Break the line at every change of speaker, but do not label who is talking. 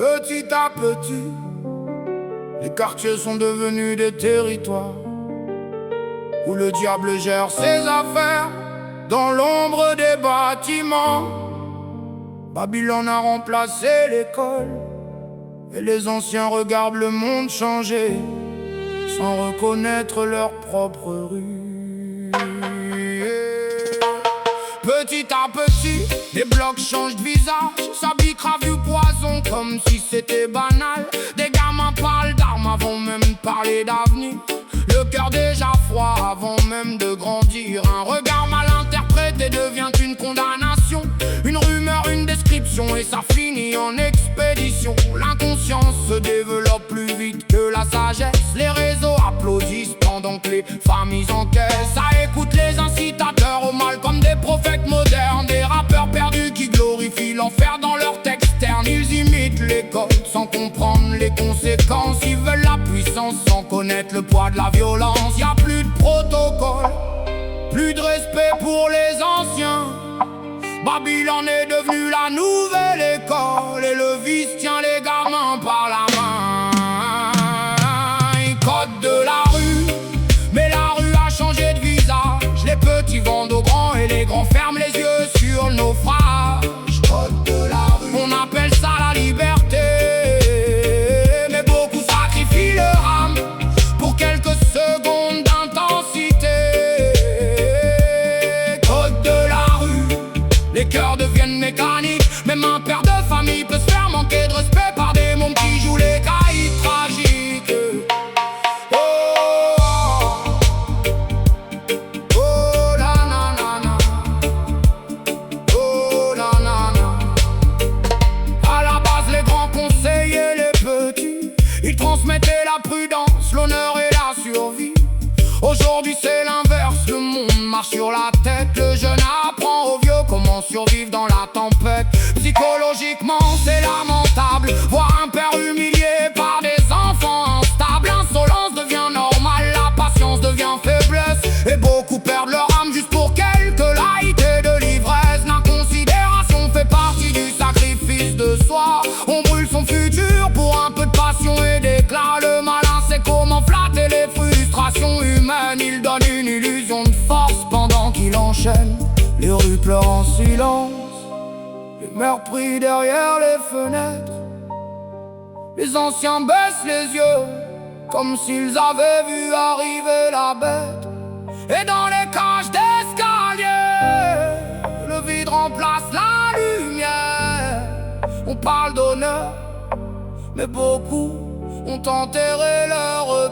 Petit à petit, les quartiers sont devenus des territoires où le diable gère ses affaires dans l'ombre des bâtiments. Babylone a remplacé l'école et les anciens regardent le monde changer sans reconnaître leur propre rue. Petit à petit, les blocs changent de visage, s'habillent cravu poison comme si c'était banal. Des gamins parlent d'armes avant même de parler d'avenir. Le cœur déjà froid avant même de grandir. Un regard mal interprété devient une condamnation. Une rumeur, une description et ça finit en expédition. L'inconscience se développe plus vite que la sagesse. Les réseaux applaudissent pendant que les familles encaissent. Ça écoute les incitateurs au mal comme des prophètes modernes. Des rappeurs perdus qui glorifient l'enfer dans leurs textes ternes. Ils imitent les codes sans comprendre les conséquences. Ils veulent la puissance sans connaître le poids de la violence. Y'a plus de protocole, plus de respect pour les anciens. Babylone est devenue la nouvelle école et le vice tient les gamins par la main. Code de la rue, mais la rue a changé de visage. Les petits vendent aux grands et les grands ferment les yeux sur le naufrage. Code de la rue, on appelle ça la liberté, mais beaucoup sacrifient leur âme pour quelques secondes d'intensité. Code de la rue, les cœurs deviennent mécaniques. Même un père de famille peut se faire manquer de respect par des mômes qui jouent les caïds tragiques. Oh, oh, oh, la na na na. Oh, la na na. À la base, les grands conseillaient les petits. Ils transmettaient la prudence, l'honneur et la survie. Aujourd'hui c'est l'inverse, le monde marche sur la tête. Le jeune apprend aux vieux comment survivre dans la tempête. Psychologiquement c'est lamentable, voir un père humilié par des enfants instables. L'insolence devient normale, la patience devient faiblesse. Et beaucoup perdent leur âme juste pour quelques light et de l'ivresse. L'inconsidération fait partie du sacrifice de soi. On brûle son futur pour un peu de passion et d'éclat. Le malin sait comment flatter les frustrations humaines. Il donne une illusion de force pendant qu'il enchaîne. Les rues pleurent en silence, les mères prient derrière les fenêtres. Les anciens baissent les yeux comme s'ils avaient vu arriver la bête. Et dans les cages d'escalier, le vide remplace la lumière. On parle d'honneur, mais beaucoup ont enterré leur